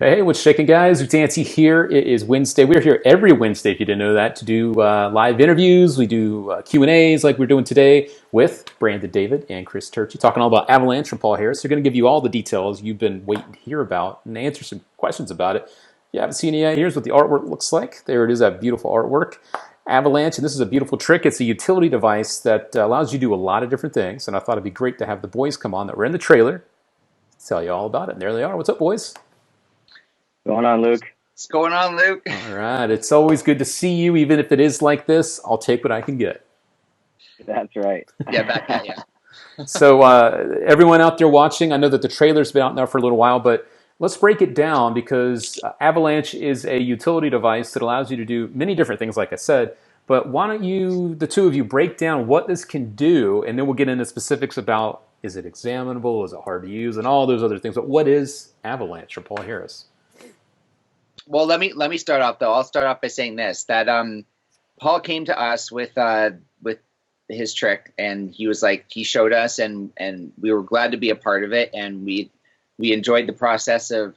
Hey, what's shaking, guys? It's Nancy here. It is Wednesday. We're here every Wednesday, if you didn't know that, to do live interviews. We do Q&As like we're doing today with Brandon, David, and Chris Turchi, talking all about Avalanche from Paul Harris. They're going to give you all the details you've been waiting to hear about and answer some questions about it. If you haven't seen it yet, here's what the artwork looks like. There it is, that beautiful artwork. Avalanche, and this is a beautiful trick. It's a utility device that allows you to do a lot of different things, and I thought it'd be great to have the boys come on that were in the trailer to tell you all about it. And there they are. What's up, boys? Going on, Luke? What's going on, Luke? All right. It's always good to see you, even if it is like this. I'll take what I can get. That's right. Yeah, back at you. So everyone out there watching, I know that the trailer's been out now for a little while, but let's break it down because Avalanche is a utility device that allows you to do many different things, like I said. But why don't you, the two of you, break down what this can do, and then we'll get into specifics about, is it examinable, is it hard to use, and all those other things. But what is Avalanche, or Paul Harris? Well, let me start off though. I'll start off by saying this: that Paul came to us with his trick, and he was like, he showed us, and we were glad to be a part of it, and we enjoyed the process of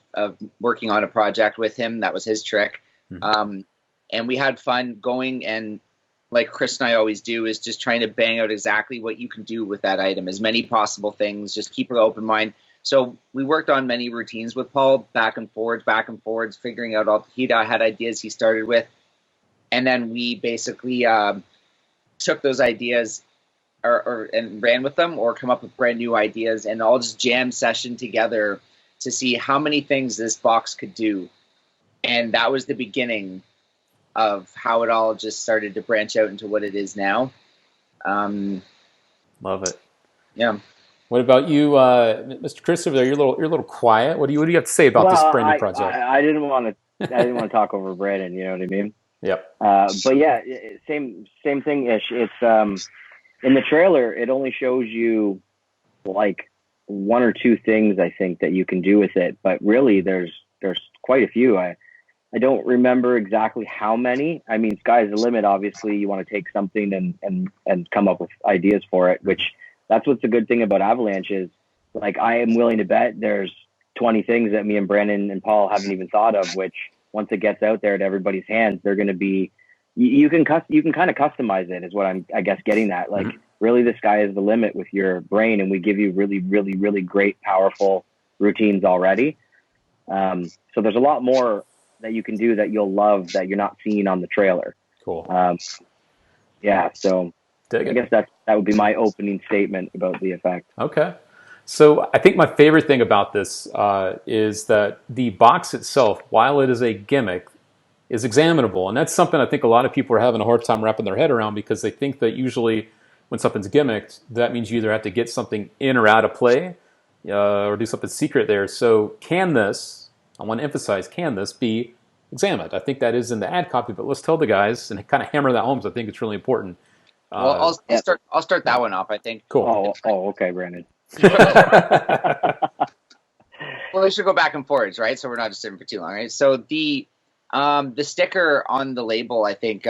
working on a project with him. That was his trick, and we had fun going, and like Chris and I always do, is just trying to bang out exactly what you can do with that item, as many possible things. Just keep an open mind. So we worked on many routines with Paul, back and forwards, figuring out all. He had ideas he started with, and then we basically took those ideas and ran with them, or come up with brand new ideas, and all just jam session together to see how many things this box could do. And that was the beginning of how it all just started to branch out into what it is now. Love it. Yeah. What about you, Mr. Chris over there? You're a little quiet. What do you have to say about this brand new project? I didn't want to talk over Brandon. You know what I mean? Yep. But yeah, same thing ish. It's in the trailer. It only shows you like one or two things I think that you can do with it, but really there's quite a few. I don't remember exactly how many. I mean, sky's the limit. Obviously, you want to take something and come up with ideas for it, which. That's what's the good thing about Avalanche is, like, I am willing to bet there's 20 things that me and Brandon and Paul haven't even thought of, which once it gets out there to everybody's hands, they're going to be, you can kind of customize it is what I'm, I guess, getting at. Like, really the sky is the limit with your brain, and we give you really, really, really great, powerful routines already. So there's a lot more that you can do that you'll love that you're not seeing on the trailer. Cool. Yeah, so... I guess that would be my opening statement about the effect. Okay. So I think my favorite thing about this is that the box itself, while it is a gimmick, is examinable. And that's something I think a lot of people are having a hard time wrapping their head around, because they think that usually when something's gimmicked, that means you either have to get something in or out of play or do something secret there. So can this, I want to emphasize, can this be examined? I think that is in the ad copy, but let's tell the guys and kind of hammer that home, because I think it's really important. Well, I'll start that one off, I think. Cool. Oh, okay, Brandon. Well, we should go back and forwards, right? So we're not just sitting for too long, right? So the sticker on the label, I think,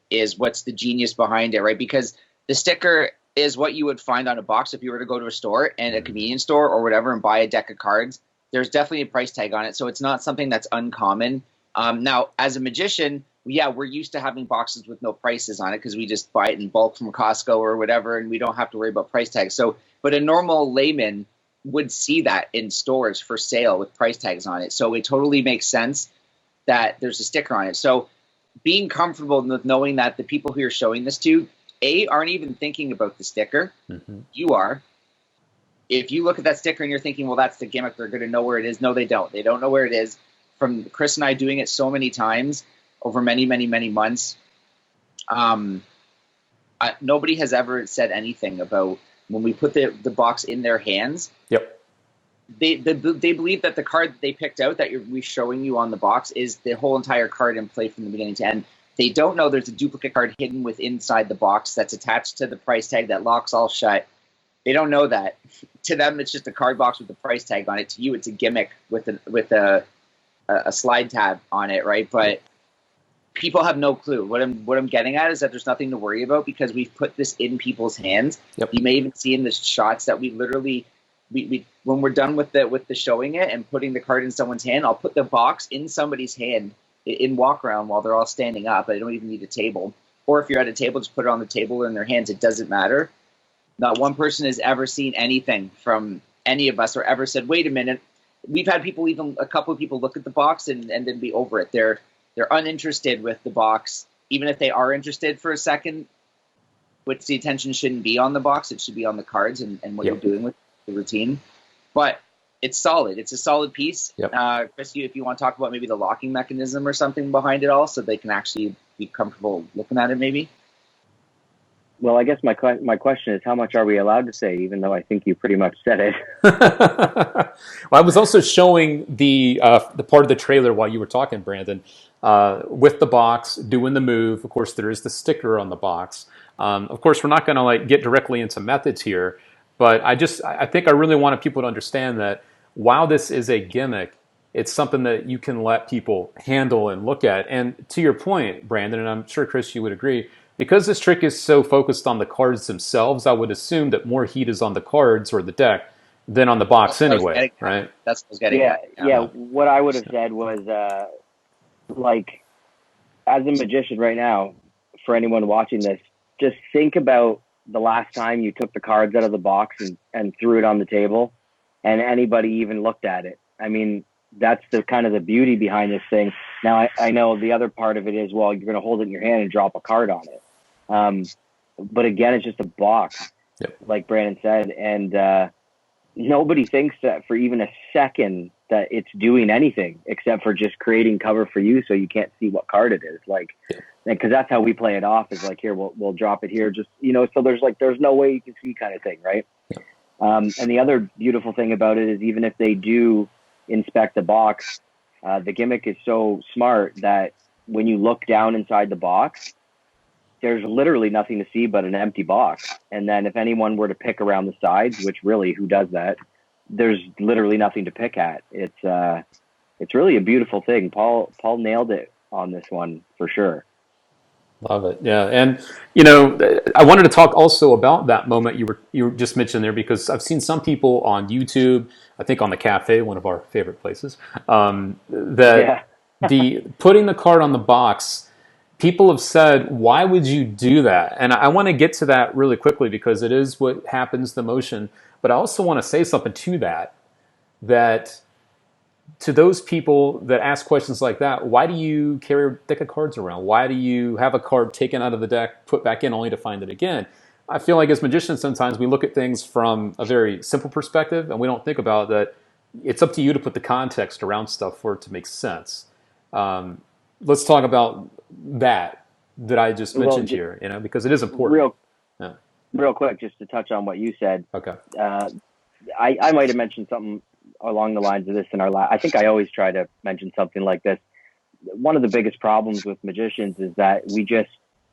is what's the genius behind it, right? Because the sticker is what you would find on a box if you were to go to a store, and a convenience store or whatever, and buy a deck of cards. There's definitely a price tag on it, so it's not something that's uncommon. Now, as a magician, yeah, we're used to having boxes with no prices on it because we just buy it in bulk from Costco or whatever, and we don't have to worry about price tags. So, but a normal layman would see that in stores for sale with price tags on it. So it totally makes sense that there's a sticker on it. So being comfortable with knowing that the people who you're showing this to, aren't even thinking about the sticker. You are. If you look at that sticker and you're thinking, well, that's the gimmick, they're going to know where it is. No, they don't. They don't know where it is. From Chris and I doing it so many times, over many, many, many months, nobody has ever said anything about when we put the box in their hands. Yep. They believe that the card that they picked out that we're showing you on the box is the whole entire card in play from the beginning to end. They don't know there's a duplicate card hidden inside the box that's attached to the price tag that locks all shut. They don't know that. To them, it's just a card box with a price tag on it. To you, it's a gimmick with a slide tab on it, right? But people have no clue. What I'm getting at is that there's nothing to worry about because we've put this in people's hands. Yep. You may even see in the shots that we literally when we're done with the showing it and putting the card in someone's hand, I'll put the box in somebody's hand in walk around while they're all standing up. I don't even need a table. Or if you're at a table, just put it on the table or in their hands. It doesn't matter. Not one person has ever seen anything from any of us or ever said, wait a minute. We've had people, even a couple of people, look at the box and then be over it. They're uninterested with the box. Even if they are interested for a second, which the attention shouldn't be on the box. It should be on the cards and what you're doing with the routine. But it's solid. It's a solid piece. Chris, if you want to talk about maybe the locking mechanism or something behind it all so they can actually be comfortable looking at it maybe. Well, I guess my question is, how much are we allowed to say, even though I think you pretty much said it? Well, I was also showing the part of the trailer while you were talking, Brandon, with the box, doing the move. Of course, there is the sticker on the box. Of course, we're not going to get directly into methods here, but I think I really wanted people to understand that while this is a gimmick, it's something that you can let people handle and look at. And to your point, Brandon, and I'm sure, Chris, you would agree, because this trick is so focused on the cards themselves, I would assume that more heat is on the cards or the deck than on the box anyway, right? That's what I was getting at. Yeah. What I would have said was, as a magician right now, for anyone watching this, just think about the last time you took the cards out of the box and threw it on the table and anybody even looked at it. I mean, that's the kind of the beauty behind this thing. Now, I know the other part of it is, well, you're going to hold it in your hand and drop a card on it. But again, it's just a box, like Brandon said. And nobody thinks that for even a second that it's doing anything except for just creating cover for you so you can't see what card it is. Because that's how we play it off, is here, we'll drop it here. Just, so there's no way you can see kind of thing, right? And the other beautiful thing about it is, even if they do inspect the box, the gimmick is so smart that when you look down inside the box, there's literally nothing to see but an empty box. And then if anyone were to pick around the sides, which really, who does that? There's literally nothing to pick at. It's really a beautiful thing. Paul nailed it on this one for sure. Love it. Yeah. And, I wanted to talk also about that moment you just mentioned there, because I've seen some people on YouTube, I think on the cafe, one of our favorite places, that the putting the card on the box, people have said, why would you do that? And I want to get to that really quickly because it is what happens, the motion. But I also want to say something to that to those people that ask questions like that, why do you carry a deck of cards around? Why do you have a card taken out of the deck, put back in, only to find it again? I feel like as magicians, sometimes we look at things from a very simple perspective, and we don't think about that it's up to you to put the context around stuff for it to make sense. Let's talk about that I just mentioned here, because it is important. Real quick, just to touch on what you said. Okay. I might have mentioned something along the lines of this in our last. I think I always try to mention something like this. One of the biggest problems with magicians is that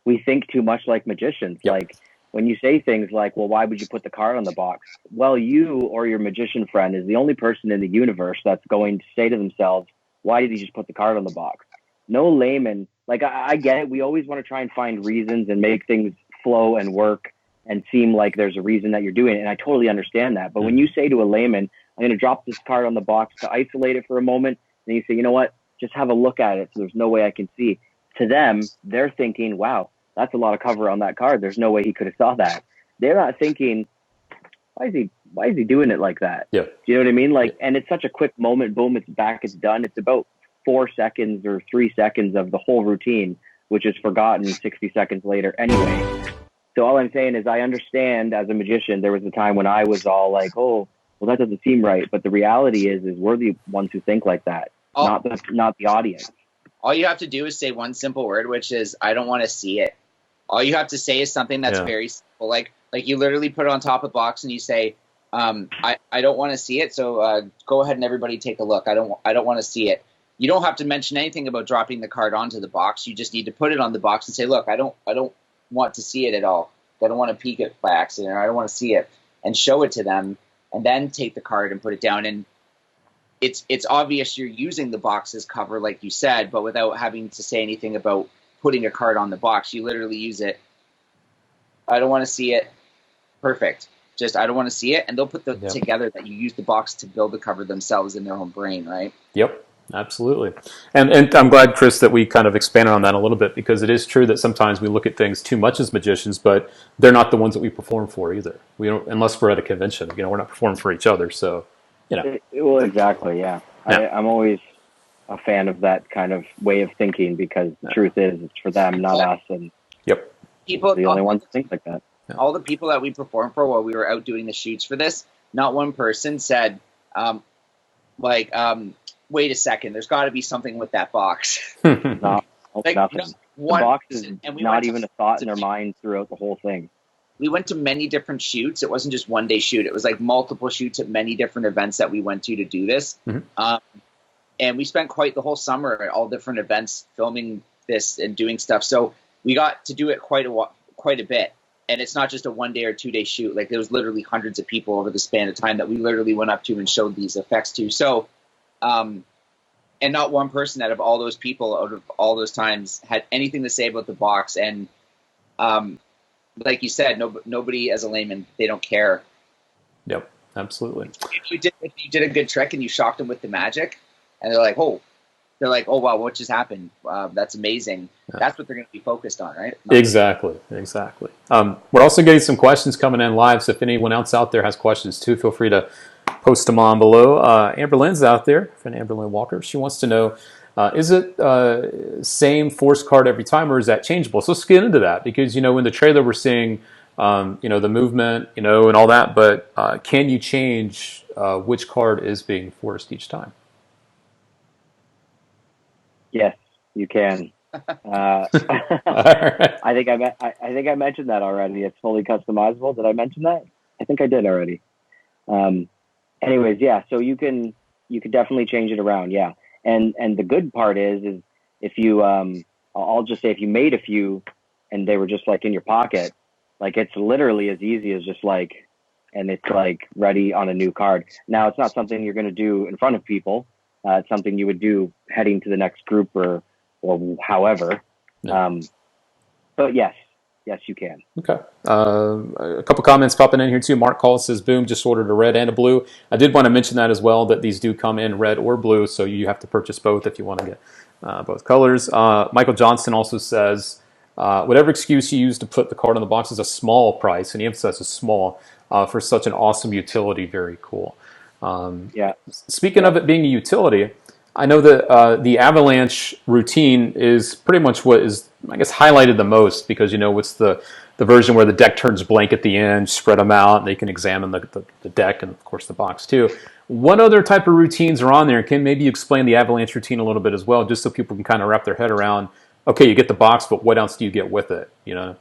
we think too much like magicians. Yep. Like when you say things like, well, why would you put the card on the box? Well, you or your magician friend is the only person in the universe that's going to say to themselves, why did he just put the card on the box? No layman, I get it. We always want to try and find reasons and make things flow and work and seem like there's a reason that you're doing it. And I totally understand that. But when you say to a layman, I'm going to drop this card on the box to isolate it for a moment, and you say, you know what, just have a look at it so there's no way I can see. To them, they're thinking, wow, that's a lot of cover on that card. There's no way he could have saw that. They're not thinking, why is he doing it like that? Yeah. Do you know what I mean? And it's such a quick moment. Boom, it's back, it's done. It's about 4 seconds or 3 seconds of the whole routine, which is forgotten 60 seconds later anyway. So all I'm saying is, I understand as a magician, there was a time when I was all like, oh, well, that doesn't seem right. But the reality is we're the ones who think like that, not the audience. All you have to do is say one simple word, which is, I don't want to see it. All you have to say is something that's very simple. Like you literally put it on top of the box and you say, I don't want to see it. So go ahead and everybody take a look. I don't want to see it. You don't have to mention anything about dropping the card onto the box. You just need to put it on the box and say, look, I don't want to see it at all. I don't want to peek it by accident, or I don't want to see it, and show it to them, and then take the card and put it down. And it's obvious you're using the box as cover, like you said, but without having to say anything about putting a card on the box. You literally use it. I don't want to see it. Perfect. Just, I don't want to see it. And they'll put together that you use the box to build the cover themselves in their own brain, right? Yep, absolutely. And I'm glad, Chris, that we kind of expanded on that a little bit, because it is true that sometimes we look at things too much as magicians, but they're not the ones that we perform for either. We don't, unless we're at a convention. We're not performing for each other. So, Well, exactly, yeah. I'm always a fan of that kind of way of thinking, because the truth is, it's for them, not us. And people, the only ones that think like that. All the people that we performed for while we were out doing the shoots for this, not one person said, wait a second, there's got to be something with that box. No, like, nothing. The box is not even a thought in their shoot. mind throughout the whole thing. We went to many different shoots. It wasn't just one day shoot. It was like multiple shoots at many different events that we went to do this. And we spent quite the whole summer at all different events filming this and doing stuff. So we got to do it quite a bit. And it's not just a 1 day or 2 day shoot. Like, there was literally hundreds of people over the span of time that we literally went up to and showed these effects to. So, and not one person out of all those people, out of all those times, had anything to say about the box. And like you said, nobody as a layman, they don't care. Yep, absolutely. If you did a good trick and you shocked them with the magic, and they're like, oh wow, what just happened? That's amazing. Yeah. That's what they're going to be focused on, right? Exactly. We're also getting some questions coming in live, so if anyone else out there has questions too, feel free to post them on below. Amber Lynn's out there, friend Amber Lynn Walker. She wants to know, is it same force card every time, or is that changeable? So let's get into that, because, in the trailer we're seeing, the movement, and all that, but can you change which card is being forced each time? Yes, you can. I think I mentioned that already. It's fully customizable. Did I mention that? I think I did already. Anyways, yeah. So you can definitely change it around. Yeah. And the good part is if you I'll just say, if you made a few and they were just like in your pocket, like, it's literally as easy as just like, and it's like ready on a new card. Now, it's not something you're going to do in front of people. It's something you would do heading to the next group or however. Yeah. But yes, you can. Okay. A couple comments popping in here too. Mark Calls says, boom, just ordered a red and a blue. I did want to mention that as well, that these do come in red or blue, so you have to purchase both if you want to get both colors. Michael Johnson also says, whatever excuse you use to put the card on the box is a small price, and he emphasizes small, for such an awesome utility. Very cool. Speaking of it being a utility, I know that the Avalanche routine is pretty much what is, I guess, highlighted the most, because it's the version where the deck turns blank at the end, spread them out, and they can examine the deck and of course the box too. What other type of routines are on there? Can maybe you explain the Avalanche routine a little bit as well, just so people can kind of wrap their head around, okay, you get the box, but what else do you get with it? Yeah.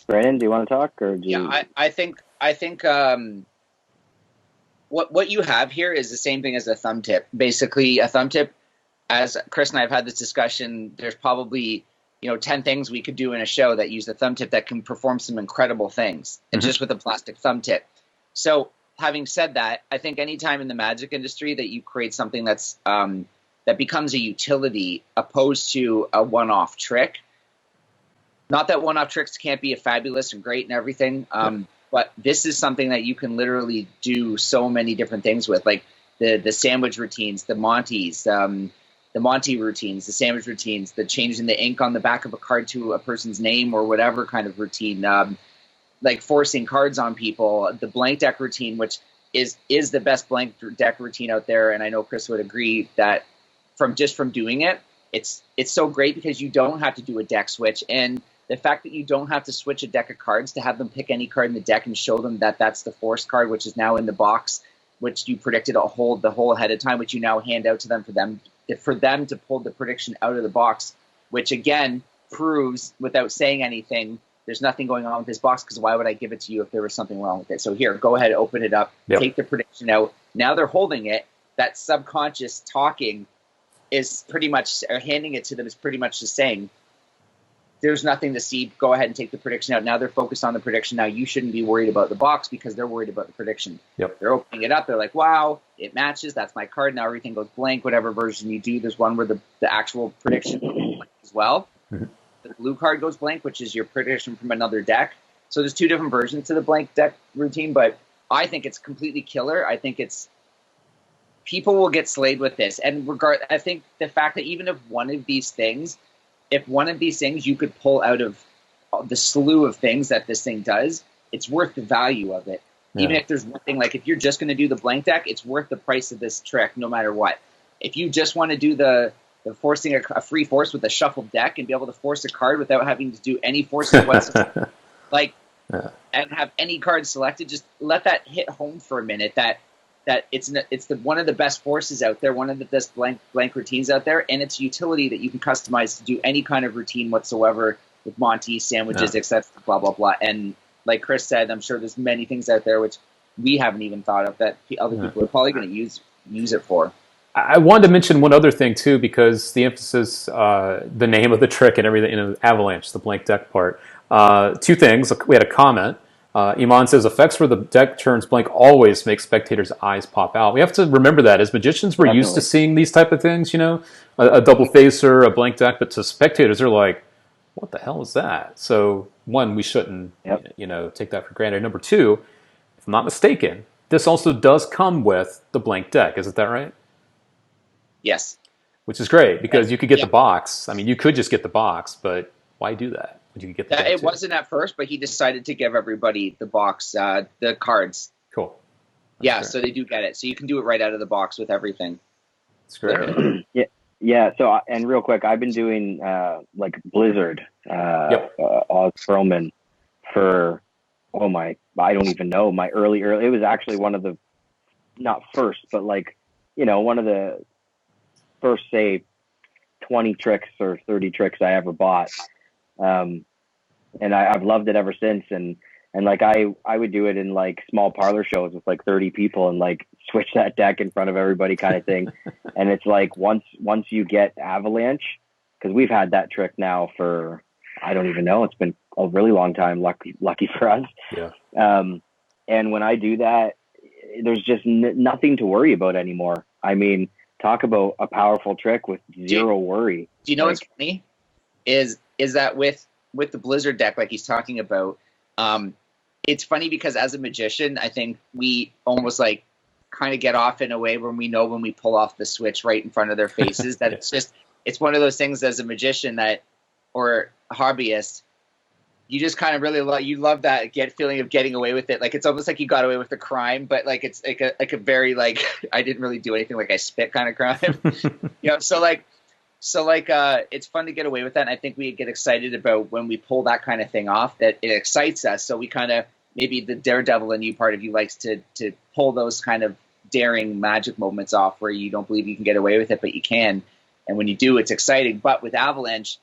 Brandon, do you want to talk, or do you... I think what you have here is the same thing as a thumb tip. Basically, a thumb tip, as Chris and I have had this discussion, there's probably 10 things we could do in a show that use the thumb tip that can perform some incredible things, and just with a plastic thumb tip. So, having said that, I think anytime in the magic industry that you create something that's that becomes a utility opposed to a one-off trick, not that one-off tricks can't be fabulous and great and everything, but this is something that you can literally do so many different things with, like the sandwich routines, the Montes, the Monty routines, the sandwich routines, the changing the ink on the back of a card to a person's name or whatever kind of routine, like forcing cards on people, the blank deck routine, which is the best blank deck routine out there. And I know Chris would agree that from doing it, it's so great because you don't have to do a deck switch. And the fact that you don't have to switch a deck of cards to have them pick any card in the deck and show them that that's the force card, which is now in the box, which you predicted the whole ahead of time, which you now hand out to them for them to pull the prediction out of the box, which again proves without saying anything, there's nothing going on with this box, because why would I give it to you if there was something wrong with it? So here, go ahead, open it up, take the prediction out. Now they're holding it. That subconscious talking is pretty much, or handing it to them is pretty much just saying, there's nothing to see. Go ahead and take the prediction out. Now they're focused on the prediction. Now you shouldn't be worried about the box because they're worried about the prediction. They're opening it up. They're like, wow, it matches. That's my card. Now everything goes blank. Whatever version you do, there's one where the actual prediction goes blank as well. The blue card goes blank, which is your prediction from another deck. So there's two different versions to the blank deck routine, but I think it's completely killer. I think people will get slayed with this. And I think the fact that even if one of these things you could pull out of the slew of things that this thing does, it's worth the value of it. Yeah. Even if there's one thing, like if you're just going to do the blank deck, it's worth the price of this trick no matter what. If you just want to do the forcing a free force with a shuffled deck and be able to force a card without having to do any forces whatsoever, and have any card selected, just let that hit home for a minute that it's one of the best forces out there, one of the best blank routines out there, and it's utility that you can customize to do any kind of routine whatsoever with Monty, sandwiches, etc., blah, blah, blah. And like Chris said, I'm sure there's many things out there which we haven't even thought of that other people are probably going to use it for. I wanted to mention one other thing too, because the emphasis, the name of the trick and everything, Avalanche, the blank deck part. Two things. We had a comment. Iman says, effects where the deck turns blank always make spectators' eyes pop out. We have to remember that. As magicians, we're used to seeing these type of things, a double facer, a blank deck, but to spectators, they're like, what the hell is that? So, one, we shouldn't, take that for granted. Number two, if I'm not mistaken, this also does come with the blank deck. Isn't that right? Yes. Which is great, because you could get the box. I mean, you could just get the box, but why do that? You could get the deck it too. Wasn't at first, but he decided to give everybody the box, the cards. Cool. That's so they do get it. So you can do it right out of the box with everything. That's great. Yeah. So, and real quick, I've been doing like Blizzard, Oz Perlman for, I don't even know, my early. It was actually one of the, not first, but like, one of the first, say, 20 tricks or 30 tricks I ever bought. And I've loved it ever since. And like, I would do it in like small parlor shows with like 30 people and like switch that deck in front of everybody kind of thing. And it's like, once you get Avalanche, because we've had that trick now for, I don't even know, it's been a really long time. Lucky for us. Yeah. And when I do that, there's just nothing to worry about anymore. I mean, talk about a powerful trick with zero worry. Do you know what's funny? Is that with the Blizzard deck, like he's talking about, it's funny because as a magician, I think we almost like kind of get off in a way when we know when we pull off the switch right in front of their faces that it's one of those things as a magician or a hobbyist, you just kind of really love that feeling of getting away with it. Like it's almost like you got away with the crime, but like it's like a very like I didn't really do anything, like I spit kind of crime. So it's fun to get away with that, and I think we get excited about when we pull that kind of thing off, that it excites us. So we kind of, maybe the daredevil in you, part of you, likes to pull those kind of daring magic moments off where you don't believe you can get away with it, but you can. And when you do, it's exciting. But with Avalanche,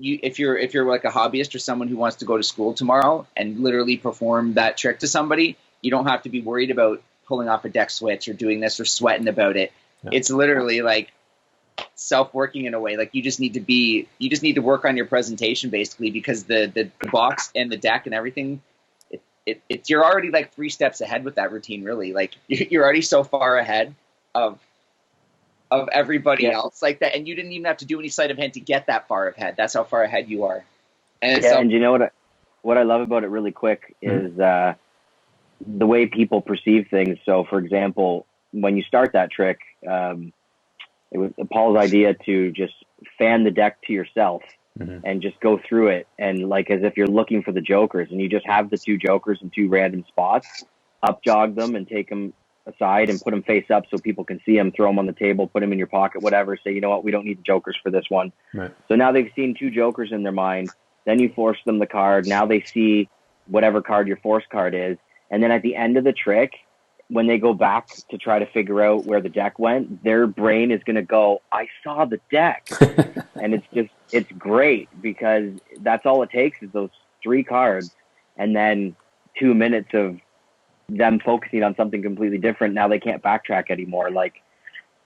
if you're like a hobbyist or someone who wants to go to school tomorrow and literally perform that trick to somebody, you don't have to be worried about pulling off a deck switch or doing this or sweating about it. Yeah. It's literally like self-working in a way. Like you just need to work on your presentation basically, because the box and the deck and everything, you're already like 3 steps ahead with that routine, really. Like you're already so far ahead of everybody else like that, and you didn't even have to do any sleight of hand to get that far ahead. That's how far ahead you are. And and you know what I love about it really quick is the way people perceive things. So for example, when you start that trick, it was Paul's idea to just fan the deck to yourself and just go through it, and like as if you're looking for the jokers, and you just have the 2 jokers in 2 random spots, up jog them and take them aside and put them face up so people can see them, throw them on the table, put them in your pocket, whatever. Say, you know what, we don't need the jokers for this one. Right. So now they've seen 2 jokers in their mind. Then you force them the card. Now they see whatever card your force card is. And then at the end of the trick, when they go back to try to figure out where the deck went, their brain is going to go, I saw the deck. And it's great, because that's all it takes is those 3 cards and then 2 minutes of them focusing on something completely different. Now they can't backtrack anymore. Like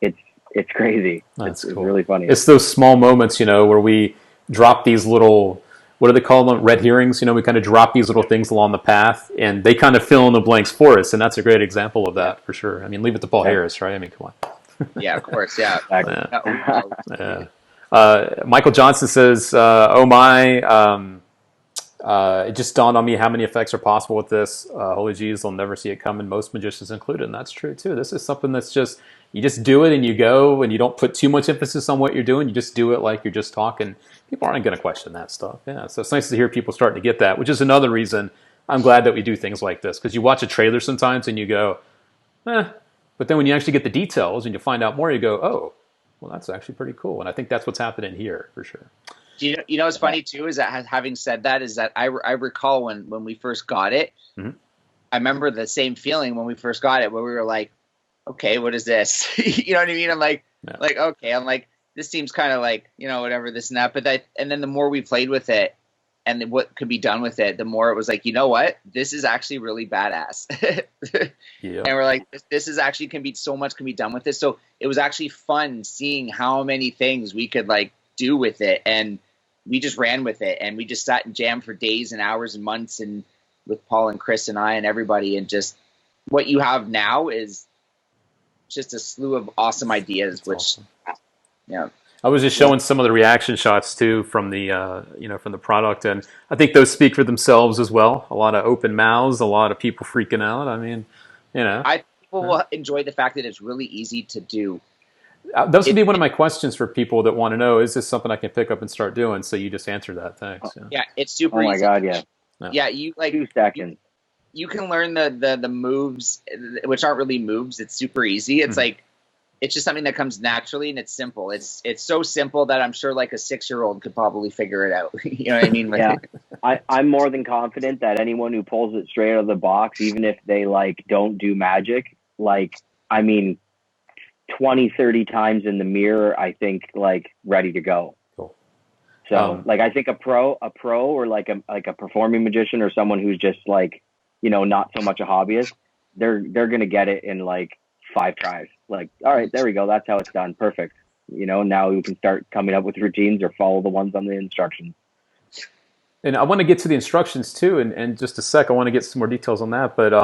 it's crazy. It's really funny. It's those small moments, where we drop these little, what do they call them? Red herrings. We kind of drop these little things along the path, and they kind of fill in the blanks for us. And that's a great example of that for sure. I mean, leave it to Paul Harris, right? I mean, come on. Yeah, of course. Yeah. Michael Johnson says, "Oh my." It just dawned on me how many effects are possible with this. Holy jeez, they'll never see it coming, most magicians included, and that's true too. This is something that's just, you just do it and you go, and you don't put too much emphasis on what you're doing. You just do it like you're just talking. People aren't going to question that stuff. Yeah, so it's nice to hear people starting to get that, which is another reason I'm glad that we do things like this, because you watch a trailer sometimes and you go, but then when you actually get the details and you find out more, you go, oh, well, that's actually pretty cool. And I think that's what's happening here for sure. You know what's funny too is that, having said that, is that I recall when we first got it, Mm-hmm. I remember the same feeling when we first got it, where we were like, okay, what is this? You know what I mean? I'm like, okay, I'm like, this seems kind of like, whatever, this and that. But and then the more we played with it and what could be done with it, the more it was like, you know what? This is actually really badass. Yeah. And we're like, this is actually so much can be done with this. So it was actually fun seeing how many things we could like do with it. And we just ran with it, and we just sat and jammed for days and hours and months, and with Paul and Chris and I and everybody, and just what you have now is just a slew of awesome ideas. That's awesome. Yeah. I was just showing some of the reaction shots too from the from the product, and I think those speak for themselves as well. A lot of open mouths, a lot of people freaking out. I mean, people will enjoy the fact that it's really easy to do. Those would be one of my questions for people that want to know, is this something I can pick up and start doing? So you just answered that. Thanks. Yeah, it's super easy. Oh my God, yeah. Yeah, you like 2 seconds. You can learn the moves, which aren't really moves. It's super easy. It's like, it's just something that comes naturally, and it's simple. It's so simple that I'm sure like a 6-year-old could probably figure it out. You know what I mean? Yeah. I'm more than confident that anyone who pulls it straight out of the box, even if they like don't do magic, like, I mean, 20, 30 times in the mirror, I think, like, ready to go. Cool. So like, I think a pro or like a performing magician, or someone who's just like, not so much a hobbyist, they're going to get it in like 5 tries. Like, all right, there we go. That's how it's done. Perfect. Now you can start coming up with routines or follow the ones on the instructions. And I want to get to the instructions too, and just a sec, I want to get some more details on that. But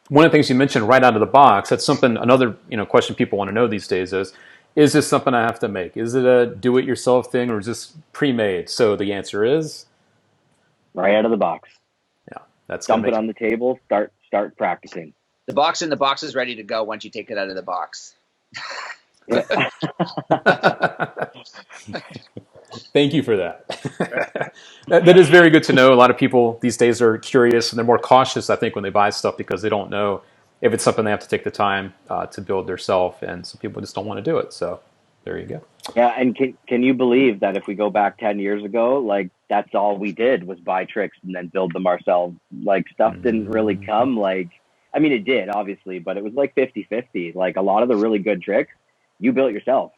one of the things you mentioned right out of the box, that's something, another question people want to know these days is this something I have to make? Is it a do-it-yourself thing, or is this pre-made? So the answer is? Right out of the box. Yeah. That's dump it on the table, start practicing. The box is ready to go once you take it out of the box. Thank you for that. That is very good to know. A lot of people these days are curious, and they're more cautious, I think, when they buy stuff, because they don't know if it's something they have to take the time to build themselves, and some people just don't want to do it. So there you go. Yeah, and can you believe that if we go back 10 years ago, like, that's all we did was buy tricks and then build them ourselves. Like, stuff didn't really come, like, I mean, it did, obviously, but it was like 50-50. Like, a lot of the really good tricks you built yourself.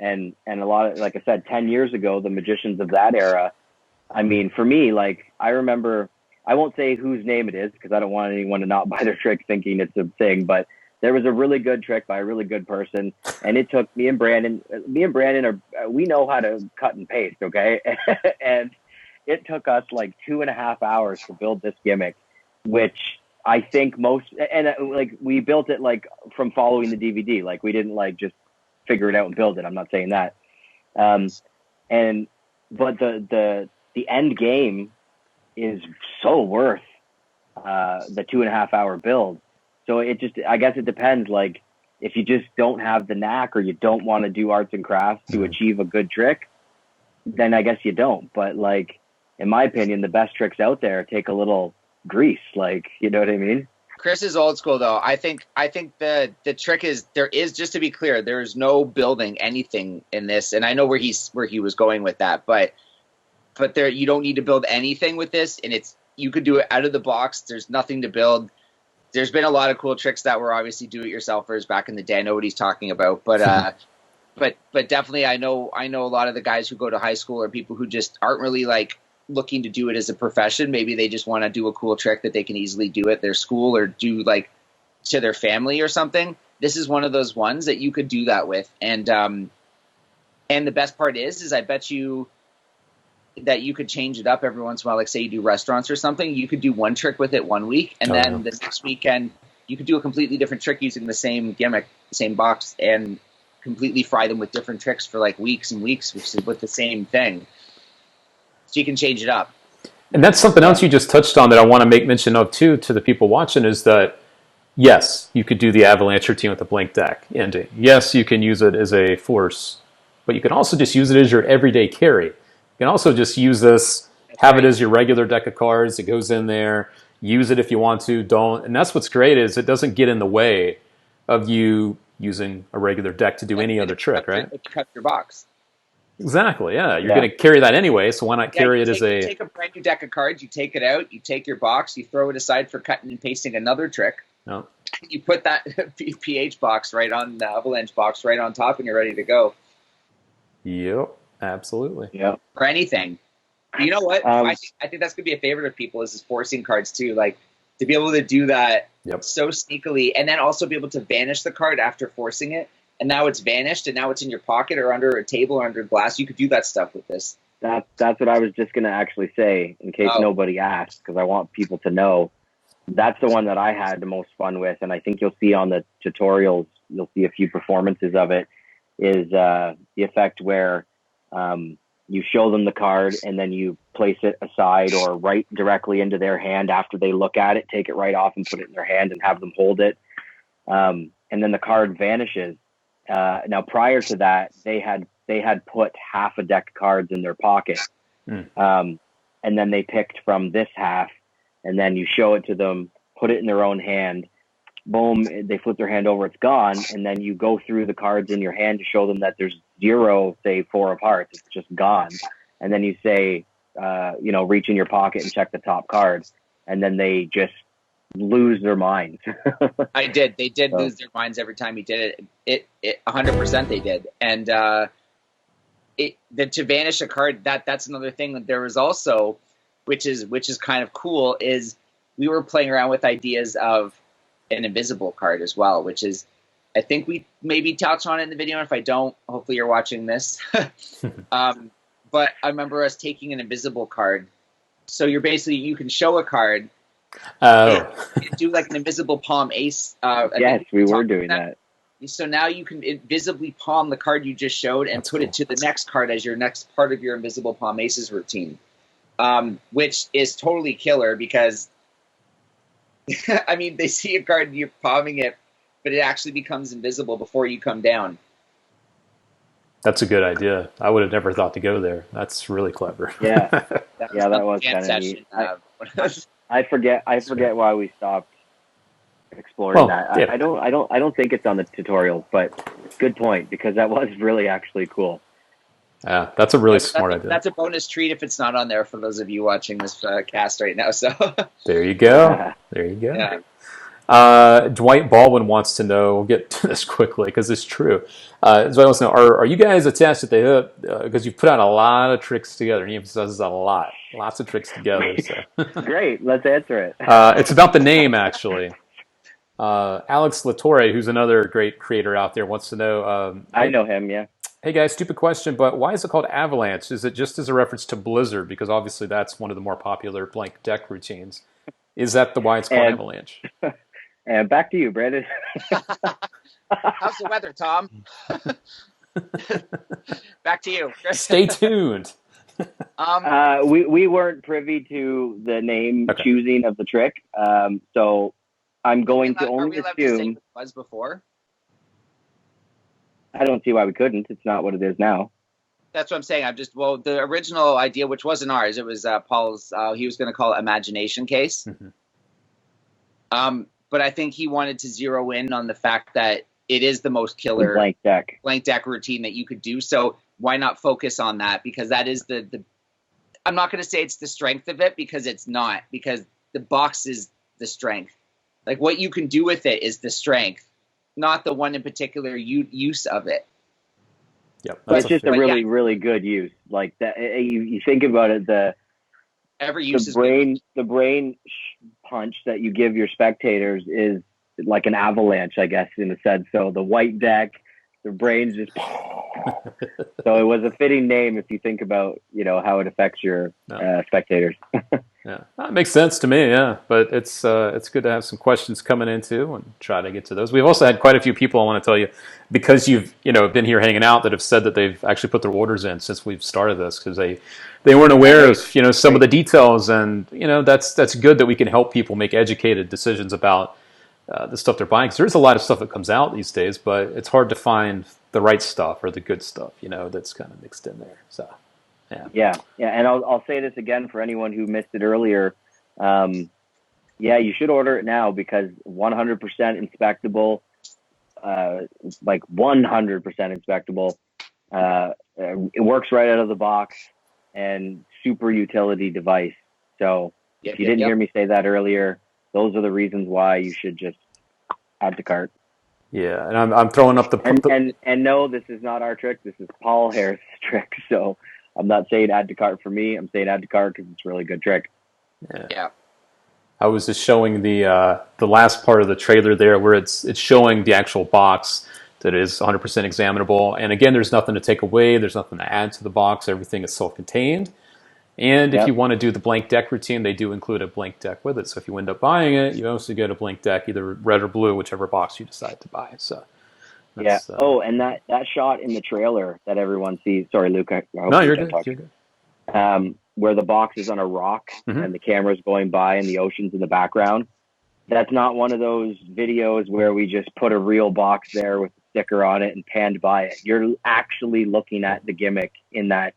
And a lot of, like I said, 10 years ago, the magicians of that era, I mean, for me, like, I remember, I won't say whose name it is because I don't want anyone to not buy their trick thinking it's a thing, but there was a really good trick by a really good person, and it took me and Brandon we know how to cut and paste, okay? And it took us like 2.5 hours to build this gimmick, which I think like, we built it like from following the DVD. Like, we didn't like just figure it out and build it. I'm not saying that. But the end game is so worth the 2.5 hour build. So I guess it depends. Like, if you just don't have the knack, or you don't want to do arts and crafts to achieve a good trick, then I guess you don't. But, like, in my opinion, the best tricks out there take a little grease. Like, you know what I mean? Chris is old school, though. I think the trick is, just to be clear, there's no building anything in this, and I know where he was going with that, but there, you don't need to build anything with this, and you could do it out of the box. There's nothing to build. There's been a lot of cool tricks that were obviously do-it-yourselfers back in the day. I know what he's talking about, but definitely I know a lot of the guys who go to high school are people who just aren't really like looking to do it as a profession. Maybe they just want to do a cool trick that they can easily do at their school or do like to their family or something. This is one of those ones that you could do that with. And the best part is I bet you that you could change it up every once in a while. Like, say you do restaurants or something, you could do one trick with it one week, and then the next weekend you could do a completely different trick using the same gimmick, the same box, and completely fry them with different tricks for like weeks and weeks with the same thing. So you can change it up. And that's something else you just touched on that I want to make mention of too to the people watching is that yes, you could do the Avalanche routine with a blank deck ending. Yes, you can use it as a force, but you can also just use it as your everyday carry. You can also just use this, have it as your regular deck of cards. It goes in there. Use it if you want to. Don't. And that's what's great is it doesn't get in the way of you using a regular deck to do any other trick, right? If you cut your box. Exactly. Yeah, you're going to carry that anyway. So why not carry it as a? You take a brand new deck of cards. You take it out. You take your box. You throw it aside for cutting and pasting another trick. No. You put that PH box right on the Avalanche box right on top, and you're ready to go. Yep, absolutely. Yep. For anything. You know what? I think that's gonna be a favorite of people is forcing cards too. Like to be able to do that so sneakily, and then also be able to vanish the card after forcing it, and now it's vanished, and now it's in your pocket or under a table or under glass. You could do that stuff with this. That's what I was just gonna actually say in case nobody asked, because I want people to know. That's the one that I had the most fun with, and I think you'll see on the tutorials, you'll see a few performances of it, is the effect where you show them the card and then you place it aside or right directly into their hand after they look at it, take it right off and put it in their hand and have them hold it. And then the card vanishes. Now, prior to that, they had put half a deck of cards in their pocket. And then they picked from this half, and then you show it to them, put it in their own hand, boom, they flip their hand over, it's gone, and then you go through the cards in your hand to show them that there's 0, say 4 of hearts, it's just gone. And then you say, reach in your pocket and check the top card, and then they just lose their minds. They did lose their minds every time he did it. It 100% they did. And to vanish a card, that's another thing that there was also, which is kind of cool, is we were playing around with ideas of an invisible card as well, which is, I think we maybe touched on it in the video. And if I don't, hopefully you're watching this. But I remember us taking an invisible card. So you can show a card. Do like an invisible palm ace. Yes, we were doing that. So now you can invisibly palm the card you just showed and put it to the next card as your next part of your invisible palm aces routine. Which is totally killer because, I mean, they see a card and you're palming it, but it actually becomes invisible before you come down. That's a good idea. I would have never thought to go there. That's really clever. Yeah, that was kind of neat. I forget why we stopped exploring that. Yeah. I don't think it's on the tutorials, but good point, because that was really actually cool. Yeah, that's a really smart idea. That's a bonus treat if it's not on there for those of you watching this cast right now. So there you go. There you go. Yeah. Dwight Baldwin wants to know, we'll get to this quickly because it's true. Dwight wants to know, are you guys attached at the hip? Because you've put out a lot of tricks together, and he emphasizes a lot. Lots of tricks together. So. Great, let's answer it. It's about the name, actually. Alex Latore, who's another great creator out there, wants to know. I know him, yeah. Hey guys, stupid question, but why is it called Avalanche? Is it just as a reference to Blizzard? Because obviously that's one of the more popular blank deck routines. Is that why it's called Avalanche? And back to you, Brandon. How's the weather, Tom? Back to you. Stay tuned. We weren't privy to the name choosing of the trick, so I'm going to only assume. To say what it was before? I don't see why we couldn't. It's not what it is now. That's what I'm saying. The original idea, which wasn't ours, it was Paul's. He was going to call it Imagination Case. Mm-hmm. But I think he wanted to zero in on the fact that it is the most killer blank deck routine that you could do. So why not focus on that? Because that is the I'm not going to say it's the strength of it, because it's not. Because the box is the strength. Like what you can do with it is the strength, not the one in particular use of it. Yep, but it's just a really, really good use. Like that, you think about it, the brain punch that you give your spectators is like an avalanche, I guess, in a sense. So the white deck, the brains just. So it was a fitting name if you think about how it affects your spectators. Yeah, that makes sense to me. Yeah, but it's good to have some questions coming in too, and try to get to those. We've also had quite a few people. I want to tell you, because you've been here hanging out, that have said that they've actually put their orders in since we've started this, because they weren't aware of some of the details, and that's good that we can help people make educated decisions about the stuff they're buying. Because there's a lot of stuff that comes out these days, but it's hard to find the right stuff or the good stuff, that's kind of mixed in there. So. Yeah. And I'll say this again for anyone who missed it earlier. You should order it now, because 100% inspectable, like 100% inspectable. It works right out of the box, and super utility device. So if you didn't hear me say that earlier, those are the reasons why you should just add to cart. Yeah, and I'm throwing up the and no, this is not our trick. This is Paul Harris' trick. So I'm not saying add to cart for me. I'm saying add to cart because it's a really good trick. Yeah. I was just showing the last part of the trailer there, where it's showing the actual box that is 100% examinable. And again, there's nothing to take away. There's nothing to add to the box. Everything is self-contained. And if you want to do the blank deck routine, they do include a blank deck with it. So if you end up buying it, you also get a blank deck, either red or blue, whichever box you decide to buy. So. And that shot in the trailer that everyone sees. Sorry, Luke. No, you're good. You're good. Where the box is on a rock and the camera's going by and the ocean's in the background. That's not one of those videos where we just put a real box there with a sticker on it and panned by it. You're actually looking at the gimmick in that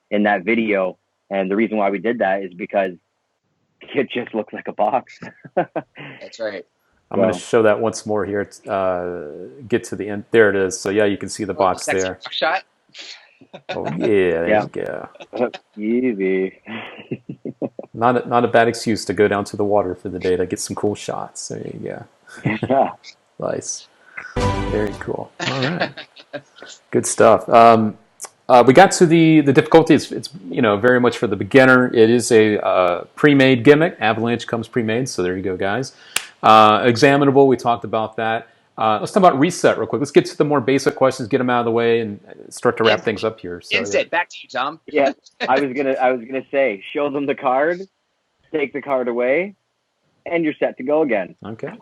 video. And the reason why we did that is because it just looks like a box. That's right. I'm going to show that once more here. Get to the end. There it is. So yeah, you can see the box there. Shot. Oh yeah, there you go. Easy. Not a bad excuse to go down to the water for the day to get some cool shots. There you go. Yeah. Nice. Very cool. All right. Good stuff. We got to the difficulty. It's very much for the beginner. It is a pre-made gimmick. Avalanche comes pre-made, so there you go, guys. Examinable, we talked about that. Let's talk about reset real quick. Let's get to the more basic questions, get them out of the way, and start to wrap things up here. So, Instant, back to you, Tom. Yeah, I was gonna say, show them the card, take the card away, and you're set to go again. Okay.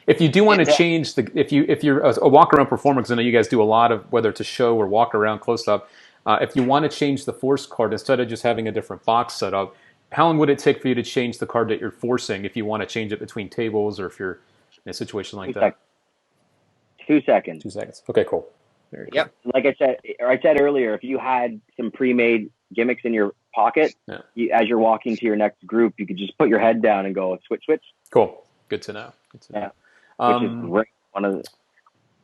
If you do want to change if you're a walk around performer, because I know you guys do a lot of whether it's a show or walk around close up. If you want to change the force card instead of just having a different box set up, how long would it take for you to change the card that you're forcing if you want to change it between tables, or if you're in a situation like that? 2 seconds. 2 seconds. Okay, cool. Very cool. Like I said earlier, if you had some pre-made gimmicks in your pocket, as you're walking to your next group, you could just put your head down and go switch. Cool. Good to know. Yeah. Which is great.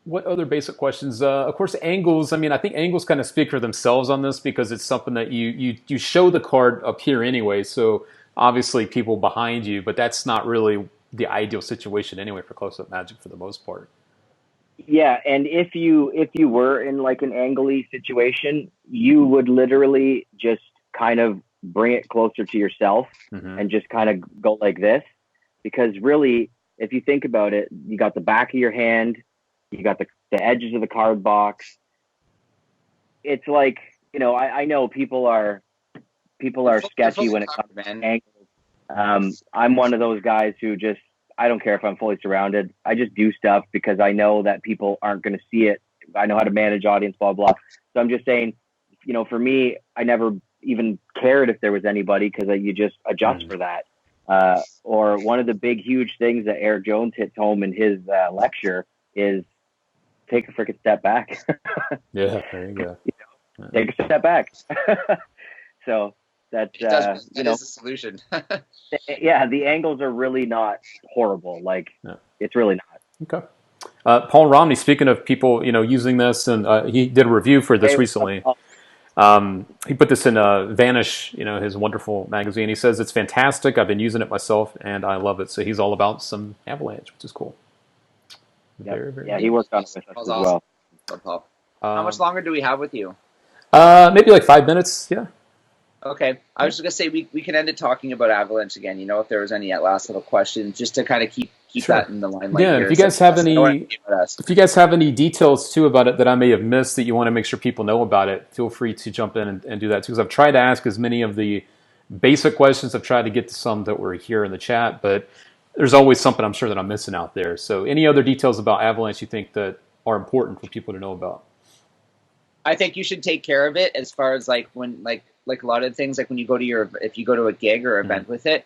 What other basic questions? Of course, angles. I mean, I think angles kind of speak for themselves on this, because it's something that you show the card up here anyway. So obviously people behind you, but that's not really the ideal situation anyway for close-up magic for the most part. Yeah, and if you were in like an angly situation, you would literally just kind of bring it closer to yourself and just kind of go like this, because really, if you think about it, you got the back of your hand, you got the edges of the card box. It's like, I know people are sketchy when it comes to angles. I'm one of those guys who just, I don't care if I'm fully surrounded. I just do stuff because I know that people aren't going to see it. I know how to manage audience, blah, blah. So I'm just saying, for me, I never even cared if there was anybody, because you just adjust for that. Or one of the big, huge things that Eric Jones hits home in his lecture is take a freaking step back. Yeah, there you go. Take a step back. So that is the solution. Yeah, the angles are really not horrible. It's really not. Okay. Paul Romney, speaking of people, using this, and he did a review for this recently. He put this in Vanish, his wonderful magazine. He says it's fantastic. I've been using it myself, and I love it. So he's all about some Avalanche, which is cool. Yep. Very, very cool. He worked on it with us as well. Paul. How much longer do we have with you? Maybe like 5 minutes. Yeah. Okay. I was just going to say we can end it talking about Avalanche again. If there was any last little questions, just to kind of keep that in the limelight. Yeah, if you guys have any details too about it that I may have missed that you want to make sure people know about it, feel free to jump in and do that too. Because I've tried to ask as many of the basic questions. I've tried to get to some that were here in the chat, but there's always something I'm sure that I'm missing out there. So any other details about Avalanche you think that are important for people to know about? I think you should take care of it as far as like when like a lot of things, like when you go to if you go to a gig or event with it,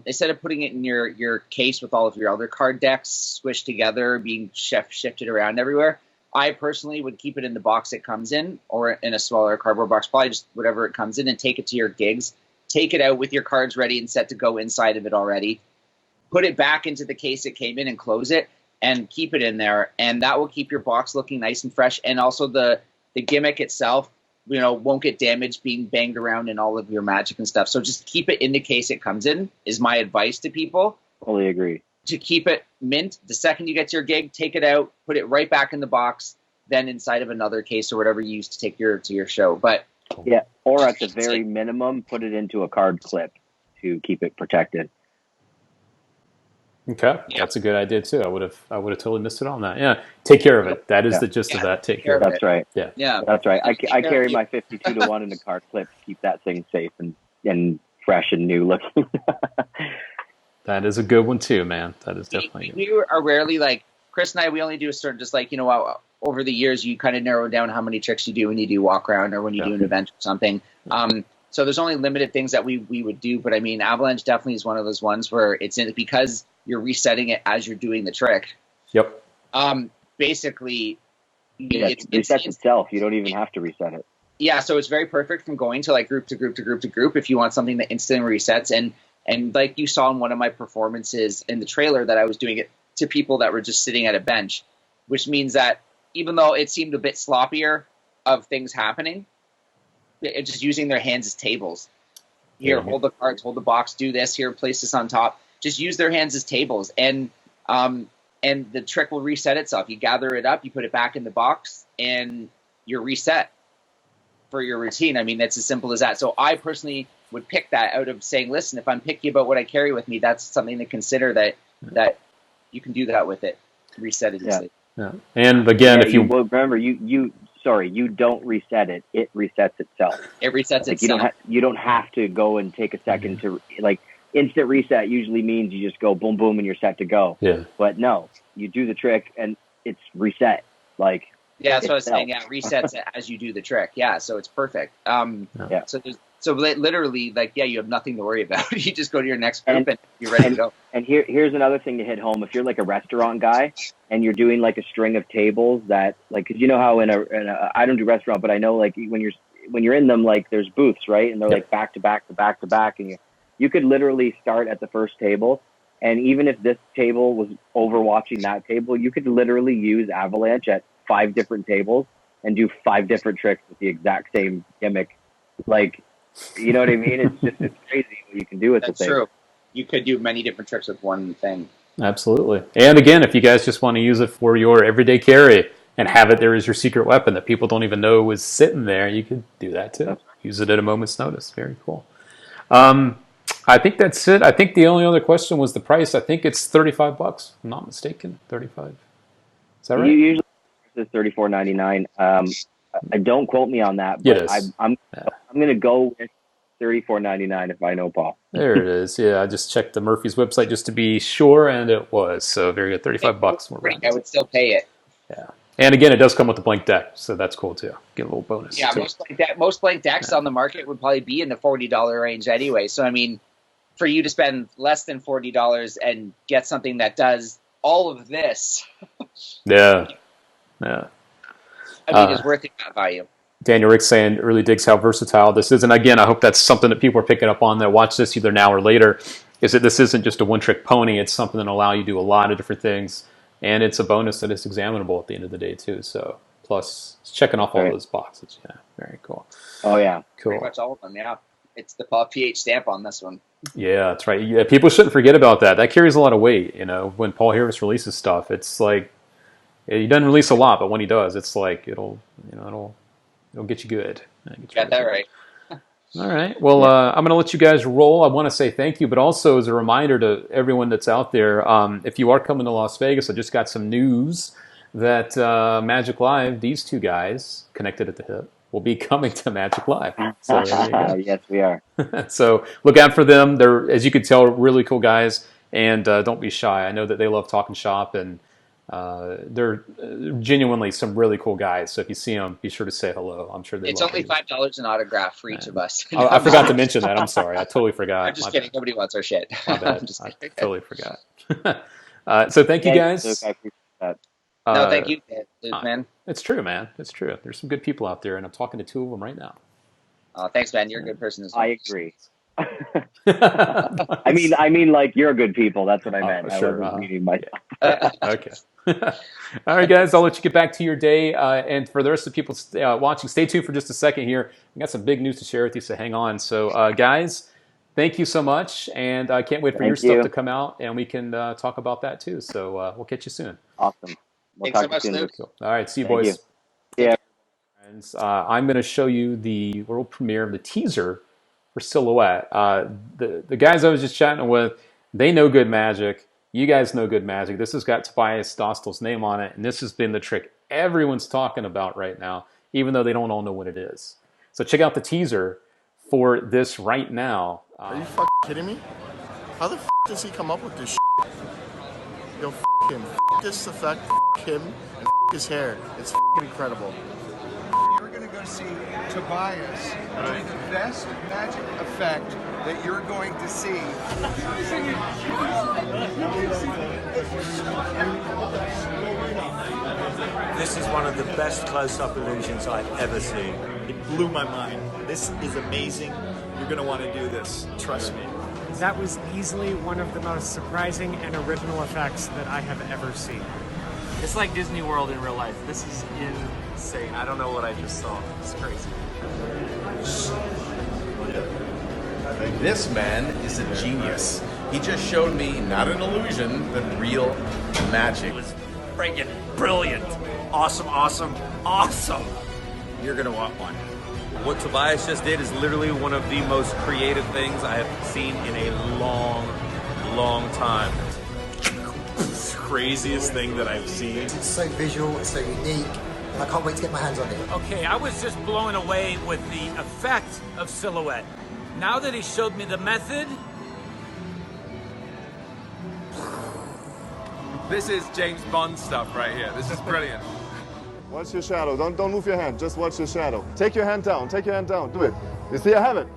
instead of putting it in your case with all of your other card decks squished together, being shifted around everywhere, I personally would keep it in the box it comes in, or in a smaller cardboard box, probably just whatever it comes in, and take it to your gigs. Take it out with your cards ready and set to go inside of it already. Put it back into the case it came in and close it, and keep it in there. And that will keep your box looking nice and fresh. And also the gimmick itself, won't get damaged being banged around in all of your Magic and stuff. So just keep it in the case it comes in is my advice to people. Fully agree. To keep it mint, the second you get to your gig, take it out, put it right back in the box, then inside of another case or whatever you use to take to your show. But yeah, or at the very minimum, put it into a card clip to keep it protected. Okay, that's a good idea too. I would have totally missed it on that. Yeah, take care of it. That is the gist of that. Take care of it. That's right. Yeah, that's right. I carry my 52-1 in a card clip to keep that thing safe and fresh and new looking. That is a good one too, man. That is definitely. We are rarely like Chris and I. We only do a certain, just like over the years, you kind of narrow down how many tricks you do when you do walk around or when you do an event or something. So there's only limited things that we would do. But I mean, Avalanche definitely is one of those ones where it's in because you're resetting it as you're doing the trick. Yep. Basically, it resets itself. You don't even have to reset it. Yeah, so it's very perfect from going to like group to group to group to group if you want something that instantly resets. And like you saw in one of my performances in the trailer that I was doing it to people that were just sitting at a bench, which means that even though it seemed a bit sloppier of things happening, it's just using their hands as tables. Here, hold the cards, hold the box, do this. Here, place this on top. Just use their hands as tables, and the trick will reset itself. You gather it up, you put it back in the box, and you're reset for your routine. I mean, that's as simple as that. So I personally would pick that out of saying, listen, if I'm picky about what I carry with me, that's something to consider that you can do that with it. Reset it easily. Yeah. And again, if you remember, you don't reset it. It resets itself. It resets itself. You don't have to go and take a second to like instant reset. Usually means you just go boom, boom, and you're set to go. Yeah. But no, you do the trick and it's reset. Like that's what I was saying. Yeah, resets it as you do the trick. Yeah, so it's perfect. So literally, like, you have nothing to worry about. You just go to your next group and you're ready to go. And here's another thing to hit home. If you're like a restaurant guy and you're doing like a string of tables that, like, because you know how in a I don't do restaurant, but I know like when you're in them, like there's booths, right? And they're like back to back to back to back, and you could literally start at the first table. And even if this table was overwatching that table, you could literally use Avalanche at 5 different tables and do 5 different tricks with the exact same gimmick. Like, you know what I mean? It's crazy what you can do with the thing. That's true. You could do many different tricks with one thing. Absolutely. And again, if you guys just want to use it for your everyday carry and have it there as your secret weapon that people don't even know is sitting there, you could do that too. Right. Use it at a moment's notice. Very cool. I think that's it. I think the only other question was the price. I think it's $35, if I'm not mistaken. 35. Is that right? Usually it's $34.99. Don't quote me on that, but I'm going to go with $34.99 if I know Paul. There it is. Yeah, I just checked the Murphy's website just to be sure, and it was. So very good, $35. I would still pay it. Yeah, and again, it does come with the blank deck, so that's cool too. Get a little bonus. Yeah, most blank decks on the market would probably be in the $40 range anyway. So I mean, for you to spend less than $40 and get something that does all of this, yeah. I mean, it's worth that value. Daniel Rick saying really digs how versatile this is. And again, I hope that's something that people are picking up on that watch this either now or later, is that this isn't just a one-trick pony. It's something that will allow you to do a lot of different things. And it's a bonus that it's examinable at the end of the day, too. So, plus, it's checking off all those boxes. Yeah, very cool. Oh, yeah. Cool. Pretty much all of them, yeah. It's the PH stamp on this one. Yeah, that's right. Yeah, people shouldn't forget about that. That carries a lot of weight, when Paul Harris releases stuff. It's like, he doesn't release a lot, but when he does, it's like it'll get you good. Got that right. All right. Well, I'm going to let you guys roll. I want to say thank you, but also as a reminder to everyone that's out there, if you are coming to Las Vegas, I just got some news that Magic Live, these two guys, Connected at the Hip will be coming to Magic Live. So there you go. Yes, we are. So look out for them. They're, as you can tell, really cool guys, and don't be shy. I know that they love talking shop, and they're genuinely some really cool guys. So if you see them, be sure to say hello. I'm sure they. It's only $5 an autograph for each of us. I forgot to mention that. I'm sorry. I totally forgot. I'm just kidding. Nobody wants our shit. My bad. I totally forgot. So thank you guys. I appreciate that. No, thank you, man. It's true, man. It's true. There's some good people out there, and I'm talking to two of them right now. Thanks, man. You're a good person as well. I agree. I mean, like, you're good people. That's what I meant. Sure. I wasn't meaning myself. Okay. All right, guys. I'll let you get back to your day. And for the rest of the people watching, stay tuned for just a second here. We got some big news to share with you, so hang on. So, guys, thank you so much, and I can't wait for your stuff to come out, and we can talk about that too. So we'll catch you soon. Awesome. Thanks so much, Luke. Cool. All right, see you, boys. Yeah. Friends, I'm going to show you the world premiere of the teaser for Silhouette. The guys I was just chatting with, they know good Magic. You guys know good Magic. This has got Tobias Dostal's name on it, and this has been the trick everyone's talking about right now, even though they don't all know what it is. So check out the teaser for this right now. Are you fucking kidding me? How the f does he come up with this shit? Yo, f him. F this effect, f him, and f his hair. It's f***ing incredible. You're going to go see Tobias do the best magic effect that you're going to see. This is one of the best close-up illusions I've ever seen. It blew my mind. This is amazing. You're going to want to do this. Trust me. That was easily one of the most surprising and original effects that I have ever seen. It's like Disney World in real life. This is insane. I don't know what I just saw. It's crazy. This man is a genius. He just showed me not an illusion, but real magic. It was freaking brilliant. Awesome, awesome, awesome. You're going to want one. What Tobias just did is literally one of the most creative things I have seen in a long, long time. It's the craziest thing that I've seen. It's so visual, it's so unique, and I can't wait to get my hands on it. Okay, I was just blown away with the effect of Silhouette. Now that he showed me the method... This is James Bond stuff right here. This is brilliant. Watch your shadow. Don't move your hand. Just watch your shadow. Take your hand down. Take your hand down. Do it. You see, I have it.